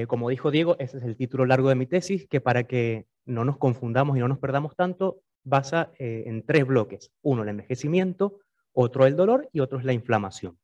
Como dijo Diego, ese es el título largo de mi tesis, que para que no nos confundamos y no nos perdamos tanto, basa en tres bloques. Uno, el envejecimiento, otro, el dolor y otro es la inflamación.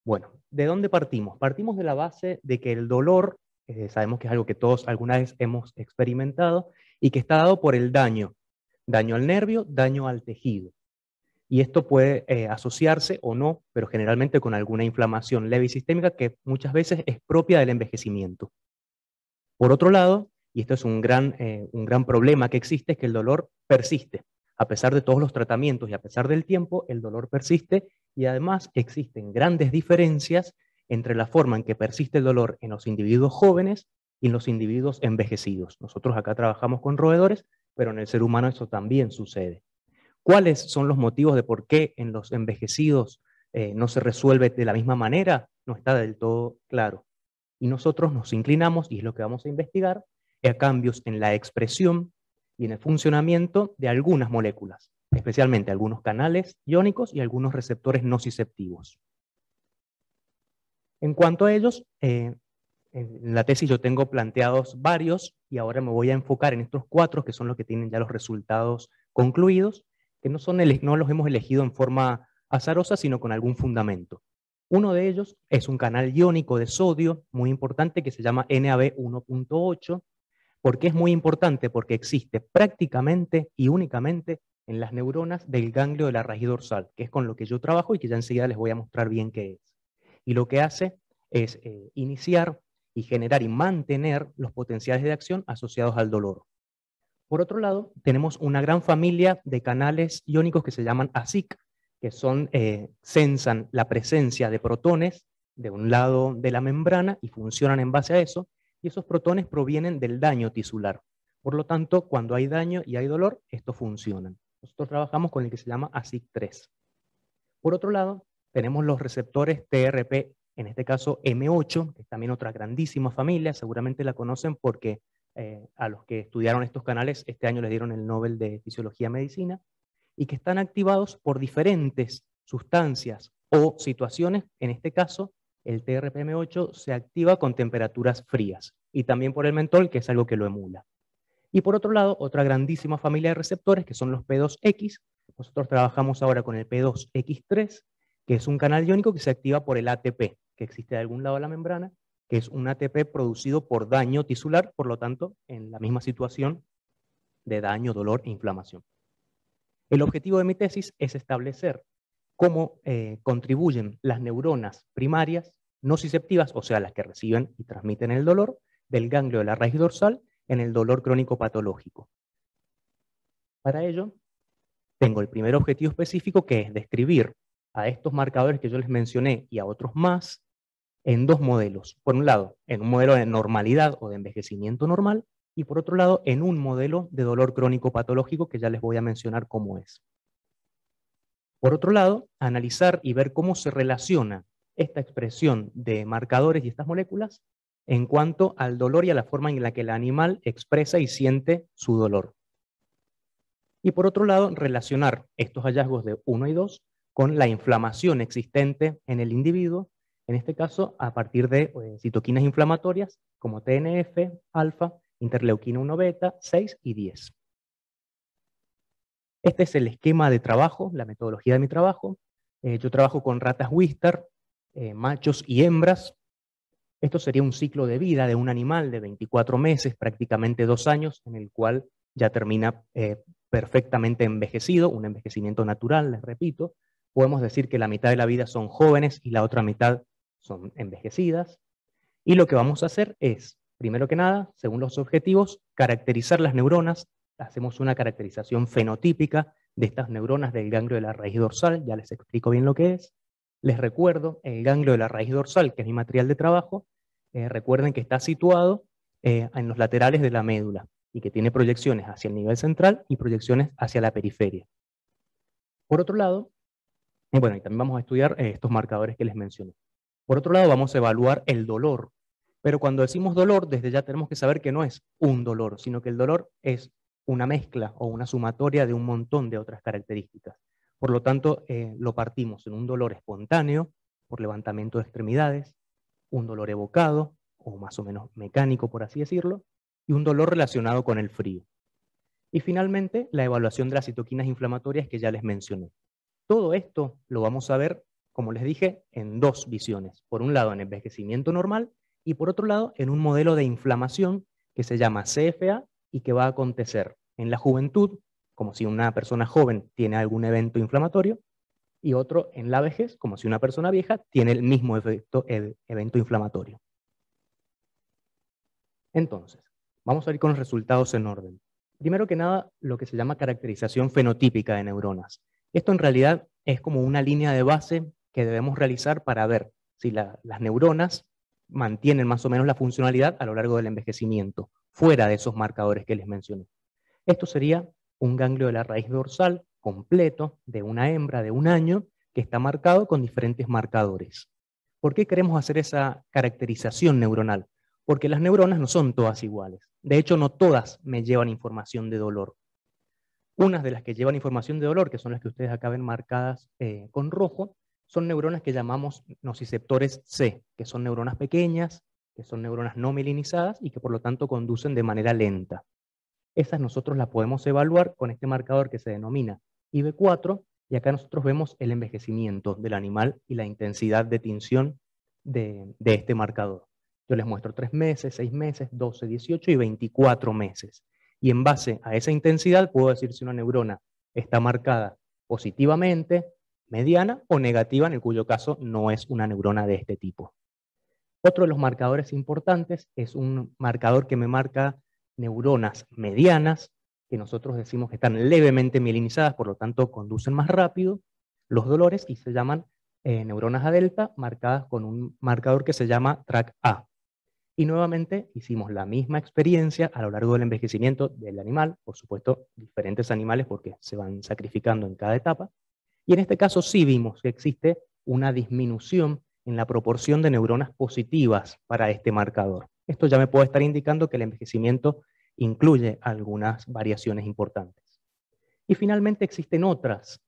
Bueno, ¿de dónde partimos? Partimos de la base de que el dolor, sabemos que es algo que todos alguna vez hemos experimentado, y que está dado por el daño. Daño al nervio, daño al tejido. Y esto puede asociarse o no, pero generalmente con alguna inflamación leve y sistémica que muchas veces es propia del envejecimiento. Por otro lado, y esto es un gran problema que existe, es que el dolor persiste. A pesar de todos los tratamientos y a pesar del tiempo, el dolor persiste y además existen grandes diferencias entre la forma en que persiste el dolor en los individuos jóvenes y en los individuos envejecidos. Nosotros acá trabajamos con roedores, pero en el ser humano eso también sucede. ¿Cuáles son los motivos de por qué en los envejecidos no se resuelve de la misma manera? No está del todo claro. Y nosotros nos inclinamos, y es lo que vamos a investigar, a cambios en la expresión y en el funcionamiento de algunas moléculas, especialmente algunos canales iónicos y algunos receptores nociceptivos. En cuanto a ellos, en la tesis yo tengo planteados varios, y ahora me voy a enfocar en estos cuatro, que son los que tienen ya los resultados concluidos, que no los hemos elegido en forma azarosa, sino con algún fundamento. Uno de ellos es un canal iónico de sodio muy importante que se llama NAB 1.8. ¿Por qué es muy importante? Porque existe prácticamente y únicamente en las neuronas del ganglio de la raíz dorsal, que es con lo que yo trabajo y que ya enseguida les voy a mostrar bien qué es. Y lo que hace es iniciar y generar y mantener los potenciales de acción asociados al dolor. Por otro lado, tenemos una gran familia de canales iónicos que se llaman ASIC, que sensan la presencia de protones de un lado de la membrana y funcionan en base a eso, y esos protones provienen del daño tisular. Por lo tanto, cuando hay daño y hay dolor, estos funcionan. Nosotros trabajamos con el que se llama ASIC3. Por otro lado, tenemos los receptores TRP, en este caso M8, que es también otra grandísima familia, seguramente la conocen porque a los que estudiaron estos canales este año les dieron el Nobel de Fisiología y Medicina, y que están activados por diferentes sustancias o situaciones. En este caso, el TRPM8 se activa con temperaturas frías, y también por el mentol, que es algo que lo emula. Y por otro lado, otra grandísima familia de receptores, que son los P2X. Nosotros trabajamos ahora con el P2X3, que es un canal iónico que se activa por el ATP, que existe de algún lado de la membrana, que es un ATP producido por daño tisular, por lo tanto, en la misma situación de daño, dolor e inflamación. El objetivo de mi tesis es establecer cómo contribuyen las neuronas primarias nociceptivas, o sea, las que reciben y transmiten el dolor, del ganglio de la raíz dorsal en el dolor crónico patológico. Para ello, tengo el primer objetivo específico, que es describir a estos marcadores que yo les mencioné y a otros más en dos modelos. Por un lado, en un modelo de normalidad o de envejecimiento normal, y por otro lado, en un modelo de dolor crónico patológico que ya les voy a mencionar cómo es. Por otro lado, analizar y ver cómo se relaciona esta expresión de marcadores y estas moléculas en cuanto al dolor y a la forma en la que el animal expresa y siente su dolor. Y por otro lado, relacionar estos hallazgos de 1 y 2 con la inflamación existente en el individuo, en este caso a partir de citoquinas inflamatorias como TNF, alfa, interleuquina 1 beta, 6 y 10. Este es el esquema de trabajo, la metodología de mi trabajo. Yo trabajo con ratas Wistar, machos y hembras. Esto sería un ciclo de vida de un animal de 24 meses, prácticamente 2 años, en el cual ya termina perfectamente envejecido, un envejecimiento natural, les repito. Podemos decir que la mitad de la vida son jóvenes y la otra mitad son envejecidas. Y lo que vamos a hacer es, primero que nada, según los objetivos, caracterizar las neuronas. Hacemos una caracterización fenotípica de estas neuronas del ganglio de la raíz dorsal, ya les explico bien lo que es. Les recuerdo, el ganglio de la raíz dorsal, que es mi material de trabajo, recuerden que está situado en los laterales de la médula y que tiene proyecciones hacia el nivel central y proyecciones hacia la periferia. Por otro lado, bueno, y también vamos a estudiar estos marcadores que les mencioné. Por otro lado, vamos a evaluar el dolor. Pero cuando decimos dolor, desde ya tenemos que saber que no es un dolor, sino que el dolor es una mezcla o una sumatoria de un montón de otras características. Por lo tanto, lo partimos en un dolor espontáneo, por levantamiento de extremidades, un dolor evocado, o más o menos mecánico, por así decirlo, y un dolor relacionado con el frío. Y finalmente, la evaluación de las citoquinas inflamatorias que ya les mencioné. Todo esto lo vamos a ver, como les dije, en dos visiones. Por un lado, en envejecimiento normal, y por otro lado, en un modelo de inflamación que se llama CFA y que va a acontecer en la juventud, como si una persona joven tiene algún evento inflamatorio, y otro en la vejez, como si una persona vieja tiene el mismo evento inflamatorio. Entonces, vamos a ir con los resultados en orden. Primero que nada, lo que se llama caracterización fenotípica de neuronas. Esto en realidad es como una línea de base que debemos realizar para ver si las neuronas mantienen más o menos la funcionalidad a lo largo del envejecimiento, fuera de esos marcadores que les mencioné. Esto sería un ganglio de la raíz dorsal completo de una hembra de 1 año que está marcado con diferentes marcadores. ¿Por qué queremos hacer esa caracterización neuronal? Porque las neuronas no son todas iguales. De hecho, no todas me llevan información de dolor. Unas de las que llevan información de dolor, que son las que ustedes acá ven marcadas con rojo, son neuronas que llamamos nociceptores C, que son neuronas pequeñas, que son neuronas no mielinizadas y que por lo tanto conducen de manera lenta. Esas nosotros las podemos evaluar con este marcador que se denomina IB4, y acá nosotros vemos el envejecimiento del animal y la intensidad de tinción de este marcador. Yo les muestro 3 meses, 6 meses, 12, 18 y 24 meses. Y en base a esa intensidad puedo decir si una neurona está marcada positivamente, mediana o negativa, en el cuyo caso no es una neurona de este tipo. Otro de los marcadores importantes es un marcador que me marca neuronas medianas, que nosotros decimos que están levemente mielinizadas, por lo tanto conducen más rápido los dolores y se llaman neuronas A delta, marcadas con un marcador que se llama TRAC-A. Y nuevamente hicimos la misma experiencia a lo largo del envejecimiento del animal, por supuesto diferentes animales porque se van sacrificando en cada etapa, y en este caso sí vimos que existe una disminución en la proporción de neuronas positivas para este marcador. Esto ya me puede estar indicando que el envejecimiento incluye algunas variaciones importantes. Y finalmente existen otros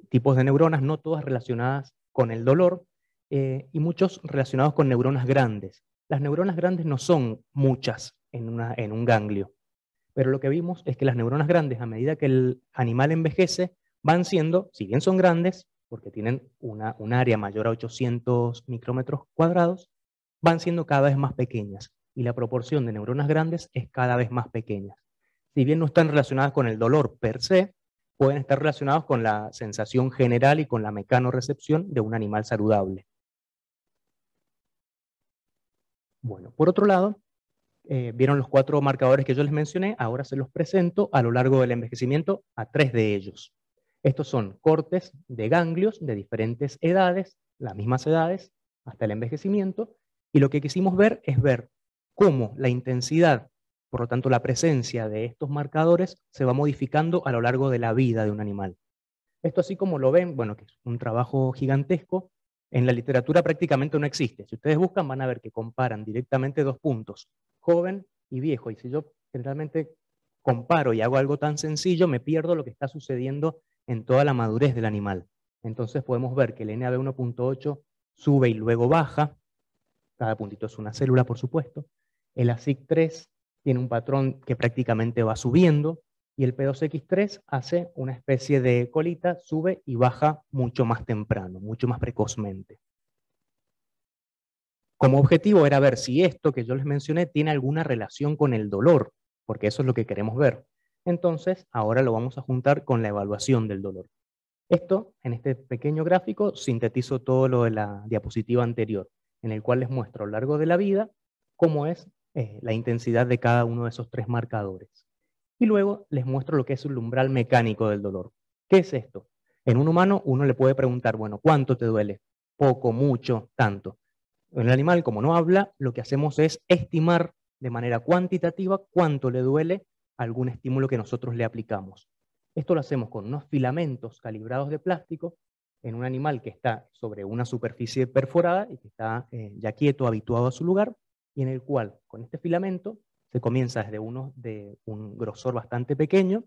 tipos de neuronas, no todas relacionadas con el dolor, y muchos relacionados con neuronas grandes. Las neuronas grandes no son muchas en un ganglio, pero lo que vimos es que las neuronas grandes, a medida que el animal envejece, van siendo, si bien son grandes, porque tienen un área mayor a 800 micrómetros cuadrados, van siendo cada vez más pequeñas, y la proporción de neuronas grandes es cada vez más pequeña. Si bien no están relacionadas con el dolor per se, pueden estar relacionados con la sensación general y con la mecanorrecepción de un animal saludable. Bueno, por otro lado, vieron los 4 marcadores que yo les mencioné, ahora se los presento a lo largo del envejecimiento a 3 de ellos. Estos son cortes de ganglios de diferentes edades, las mismas edades, hasta el envejecimiento, y lo que quisimos ver es ver cómo la intensidad, por lo tanto la presencia de estos marcadores, se va modificando a lo largo de la vida de un animal. Esto así como lo ven, bueno, que es un trabajo gigantesco, en la literatura prácticamente no existe. Si ustedes buscan van a ver que comparan directamente 2 puntos, joven y viejo, y si yo generalmente comparo y hago algo tan sencillo, me pierdo lo que está sucediendo en toda la madurez del animal. Entonces podemos ver que el NAB 1.8 sube y luego baja, cada puntito es una célula, por supuesto. El ASIC3 tiene un patrón que prácticamente va subiendo, y el P2X3 hace una especie de colita, sube y baja mucho más temprano, mucho más precozmente. Como objetivo era ver si esto que yo les mencioné tiene alguna relación con el dolor, porque eso es lo que queremos ver. Entonces, ahora lo vamos a juntar con la evaluación del dolor. Esto, en este pequeño gráfico, sintetizo todo lo de la diapositiva anterior, en el cual les muestro a lo largo de la vida cómo es la intensidad de cada uno de esos 3 marcadores. Y luego les muestro lo que es el umbral mecánico del dolor. ¿Qué es esto? En un humano uno le puede preguntar, bueno, ¿cuánto te duele? Poco, mucho, tanto. En el animal, como no habla, lo que hacemos es estimar de manera cuantitativa cuánto le duele algún estímulo que nosotros le aplicamos. Esto lo hacemos con unos filamentos calibrados de plástico en un animal que está sobre una superficie perforada y que está ya quieto, habituado a su lugar, y en el cual, con este filamento, se comienza desde uno de un grosor bastante pequeño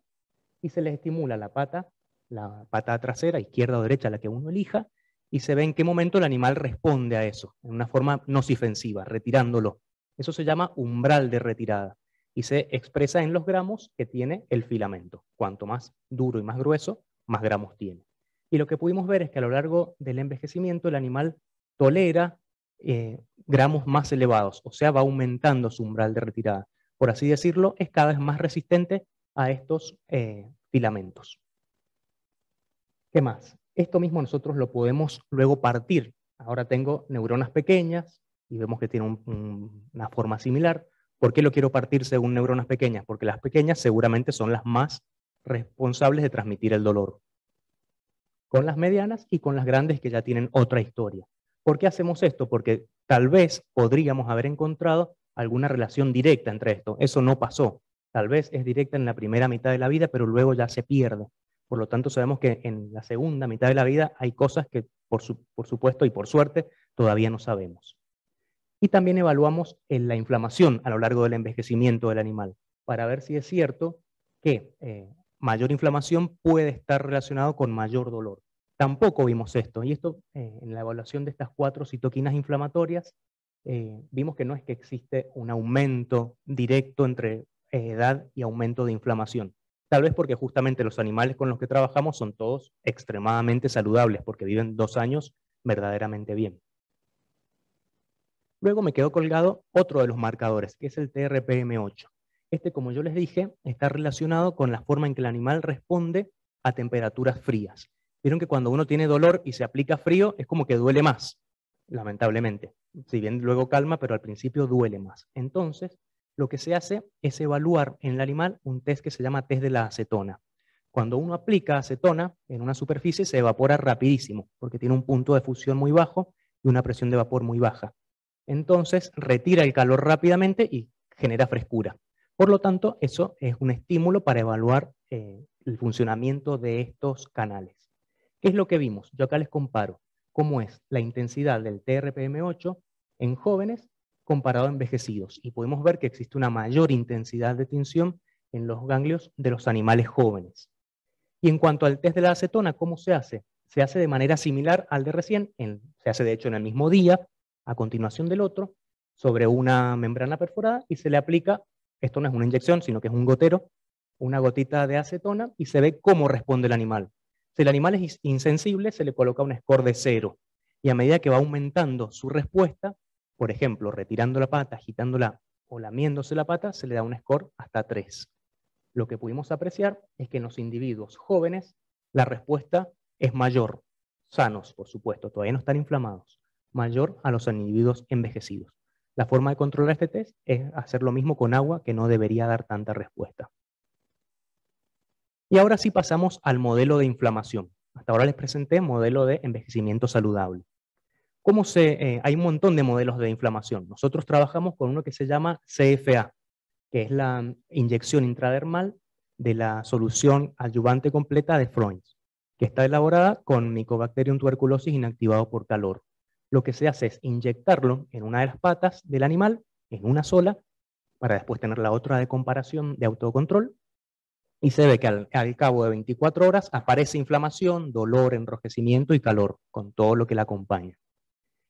y se les estimula la pata trasera, izquierda o derecha, la que uno elija, y se ve en qué momento el animal responde a eso, en una forma nocifensiva, retirándolo. Eso se llama umbral de retirada y se expresa en los gramos que tiene el filamento. Cuanto más duro y más grueso, más gramos tiene. Y lo que pudimos ver es que a lo largo del envejecimiento el animal tolera gramos más elevados, o sea, va aumentando su umbral de retirada. Por así decirlo, es cada vez más resistente a estos filamentos. ¿Qué más? Esto mismo nosotros lo podemos luego partir. Ahora tengo neuronas pequeñas y vemos que tiene una forma similar. ¿Por qué lo quiero partir según neuronas pequeñas? Porque las pequeñas seguramente son las más responsables de transmitir el dolor. Con las medianas y con las grandes que ya tienen otra historia. ¿Por qué hacemos esto? Porque tal vez podríamos haber encontrado alguna relación directa entre esto. Eso no pasó. Tal vez es directa en la primera mitad de la vida, pero luego ya se pierde. Por lo tanto, sabemos que en la segunda mitad de la vida hay cosas que, por supuesto y por suerte, todavía no sabemos. Y también evaluamos la inflamación a lo largo del envejecimiento del animal, para ver si es cierto que mayor inflamación puede estar relacionado con mayor dolor. Tampoco vimos esto, y esto en la evaluación de estas 4 citoquinas inflamatorias, vimos que no es que existe un aumento directo entre edad y aumento de inflamación. Tal vez porque justamente los animales con los que trabajamos son todos extremadamente saludables, porque viven 2 años verdaderamente bien. Luego me quedó colgado otro de los marcadores, que es el TRPM8. Este, como yo les dije, está relacionado con la forma en que el animal responde a temperaturas frías. Vieron que cuando uno tiene dolor y se aplica frío, es como que duele más, lamentablemente. Si bien luego calma, pero al principio duele más. Entonces, lo que se hace es evaluar en el animal un test que se llama test de la acetona. Cuando uno aplica acetona en una superficie, se evapora rapidísimo, porque tiene un punto de fusión muy bajo y una presión de vapor muy baja. Entonces, retira el calor rápidamente y genera frescura. Por lo tanto, eso es un estímulo para evaluar el funcionamiento de estos canales. ¿Qué es lo que vimos? Yo acá les comparo cómo es la intensidad del TRPM8 en jóvenes comparado a envejecidos. Y podemos ver que existe una mayor intensidad de tinción en los ganglios de los animales jóvenes. Y en cuanto al test de la acetona, ¿cómo se hace? Se hace de manera similar al de recién, se hace de hecho en el mismo día, a continuación del otro, sobre una membrana perforada y se le aplica, esto no es una inyección, sino que es un gotero, una gotita de acetona y se ve cómo responde el animal. Si el animal es insensible, se le coloca un score de 0. Y a medida que va aumentando su respuesta, por ejemplo, retirando la pata, agitándola o lamiéndose la pata, se le da un score hasta 3. Lo que pudimos apreciar es que en los individuos jóvenes la respuesta es mayor, sanos por supuesto, todavía no están inflamados, mayor a los individuos envejecidos. La forma de controlar este test es hacer lo mismo con agua, que no debería dar tanta respuesta. Y ahora sí pasamos al modelo de inflamación. Hasta ahora les presenté modelo de envejecimiento saludable. Hay un montón de modelos de inflamación. Nosotros trabajamos con uno que se llama CFA, que es la inyección intradermal de la solución adyuvante completa de Freund's, que está elaborada con Mycobacterium tuberculosis inactivado por calor. Lo que se hace es inyectarlo en una de las patas del animal, en una sola, para después tener la otra de comparación de autocontrol, y se ve que al cabo de 24 horas aparece inflamación, dolor, enrojecimiento y calor, con todo lo que la acompaña.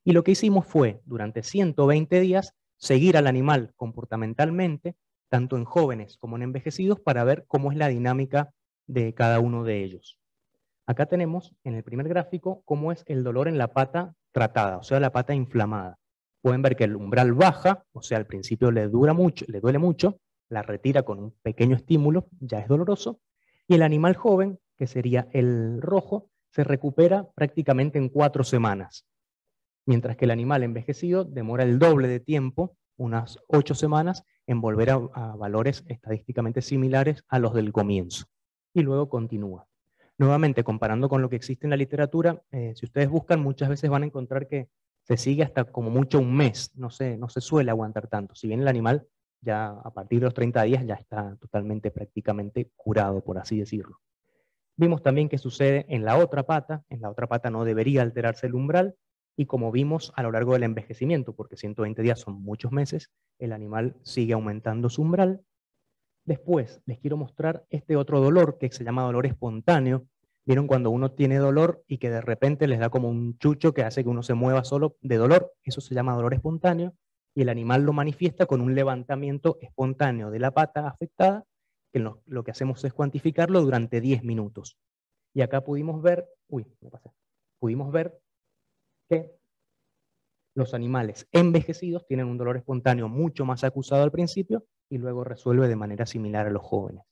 Y lo que hicimos fue, durante 120 días, seguir al animal comportamentalmente, tanto en jóvenes como en envejecidos, para ver cómo es la dinámica de cada uno de ellos. Acá tenemos, en el primer gráfico, cómo es el dolor en la pata tratada, o sea, la pata inflamada. Pueden ver que el umbral baja, o sea, al principio le duele mucho, la retira con un pequeño estímulo, ya es doloroso, y el animal joven, que sería el rojo, se recupera prácticamente en 4 semanas. Mientras que el animal envejecido demora el doble de tiempo, unas 8 semanas, en volver a valores estadísticamente similares a los del comienzo. Y luego continúa. Nuevamente, comparando con lo que existe en la literatura, si ustedes buscan, muchas veces van a encontrar que se sigue hasta como mucho un mes, no se suele aguantar tanto. Si bien el animal ya a partir de los 30 días ya está totalmente, prácticamente curado, por así decirlo. Vimos también que sucede en la otra pata no debería alterarse el umbral, y como vimos a lo largo del envejecimiento, porque 120 días son muchos meses, el animal sigue aumentando su umbral. Después les quiero mostrar este otro dolor que se llama dolor espontáneo, ¿Vieron cuando uno tiene dolor y que de repente les da como un chucho que hace que uno se mueva solo de dolor? Eso se llama dolor espontáneo, y el animal lo manifiesta con un levantamiento espontáneo de la pata afectada, que lo que hacemos es cuantificarlo durante 10 minutos. Y acá pudimos ver, pudimos ver que los animales envejecidos tienen un dolor espontáneo mucho más acusado al principio y luego resuelve de manera similar a los jóvenes.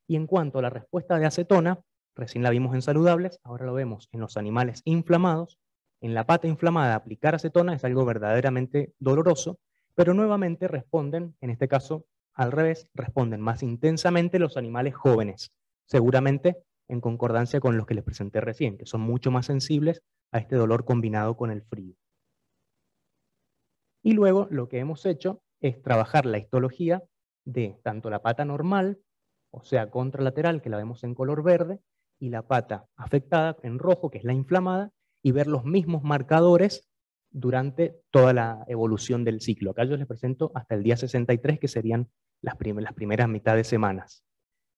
Y en cuanto a la respuesta de acetona, recién la vimos en saludables, ahora lo vemos en los animales inflamados. En la pata inflamada aplicar acetona es algo verdaderamente doloroso, pero nuevamente responden, en este caso al revés, responden más intensamente los animales jóvenes, seguramente en concordancia con los que les presenté recién, que son mucho más sensibles a este dolor combinado con el frío. Y luego lo que hemos hecho es trabajar la histología de tanto la pata normal, o sea, contralateral, que la vemos en color verde, y la pata afectada en rojo, que es la inflamada, y ver los mismos marcadores durante toda la evolución del ciclo. Acá yo les presento hasta el día 63, que serían las primeras mitad de semanas.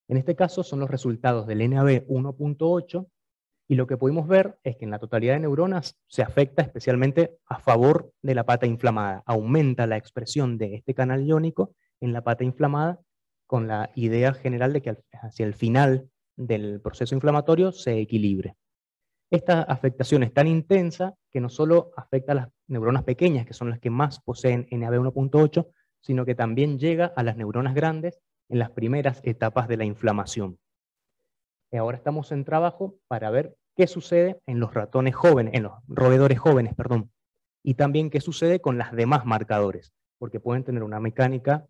En este caso son los resultados del NAB 1.8, y lo que pudimos ver es que en la totalidad de neuronas se afecta especialmente a favor de la pata inflamada. Aumenta la expresión de este canal iónico en la pata inflamada, con la idea general de que hacia el final del proceso inflamatorio se equilibre. Esta afectación es tan intensa que no solo afecta a las neuronas pequeñas, que son las que más poseen NAB 1.8, sino que también llega a las neuronas grandes en las primeras etapas de la inflamación. Ahora estamos en trabajo para ver qué sucede en los ratones jóvenes, en los roedores jóvenes, perdón, y también qué sucede con las demás marcadores, porque pueden tener una mecánica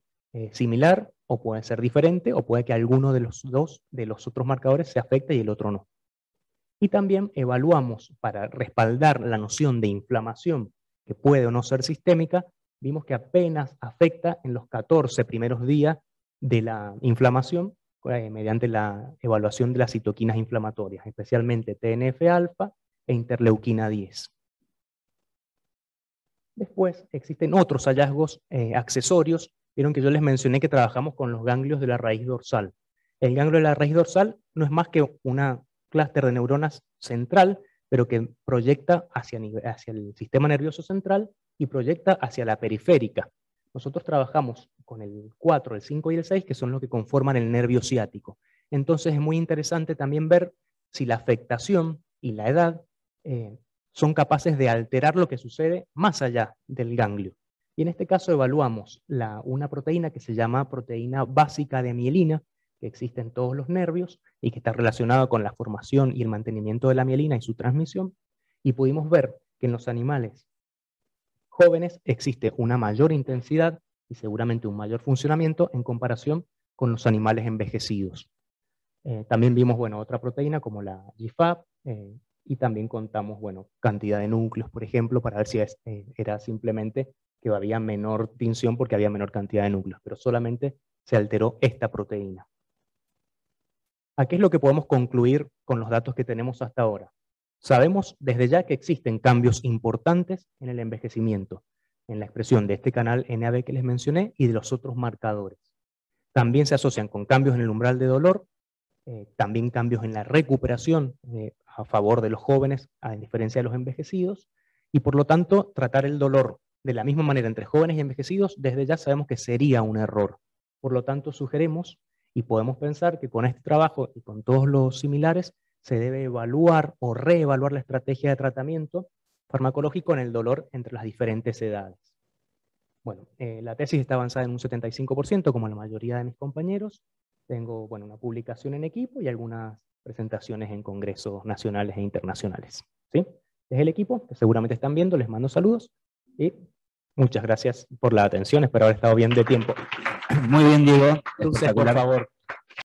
similar, o puede ser diferente, o puede que alguno de los otros marcadores se afecte y el otro no. Y también evaluamos, para respaldar la noción de inflamación, que puede o no ser sistémica, vimos que apenas afecta en los 14 primeros días de la inflamación, mediante la evaluación de las citoquinas inflamatorias, especialmente TNF-alfa e interleuquina 10. Después existen otros hallazgos accesorios. Vieron que yo les mencioné que trabajamos con los ganglios de la raíz dorsal. El ganglio de la raíz dorsal no es más que una clúster de neuronas central, pero que proyecta hacia el sistema nervioso central y proyecta hacia la periférica. Nosotros trabajamos con el 4, el 5 y el 6, que son los que conforman el nervio ciático. Entonces es muy interesante también ver si la afectación y la edad son capaces de alterar lo que sucede más allá del ganglio. Y en este caso evaluamos una proteína que se llama proteína básica de mielina, que existe en todos los nervios y que está relacionada con la formación y el mantenimiento de la mielina y su transmisión, y pudimos ver que en los animales jóvenes existe una mayor intensidad y seguramente un mayor funcionamiento en comparación con los animales envejecidos. También vimos otra proteína como la GFAP, y también contamos cantidad de núcleos, por ejemplo, para ver si era simplemente que había menor tinción porque había menor cantidad de núcleos, pero solamente se alteró esta proteína. ¿A qué es lo que podemos concluir con los datos que tenemos hasta ahora? Sabemos desde ya que existen cambios importantes en el envejecimiento, en la expresión de este canal NAB que les mencioné y de los otros marcadores. También se asocian con cambios en el umbral de dolor, también cambios en la recuperación a favor de los jóvenes, a diferencia de los envejecidos, y por lo tanto tratar el dolor de la misma manera entre jóvenes y envejecidos, desde ya sabemos que sería un error. Por lo tanto, sugerimos y podemos pensar que con este trabajo y con todos los similares se debe evaluar o reevaluar la estrategia de tratamiento farmacológico en el dolor entre las diferentes edades. Bueno, la tesis está avanzada en un 75%, como la mayoría de mis compañeros. Tengo una publicación en equipo y algunas presentaciones en congresos nacionales e internacionales. ¿Sí? Desde el equipo, que seguramente están viendo, les mando saludos y muchas gracias por la atención. Espero haber estado bien de tiempo. Muy bien, Diego. Entonces, por favor.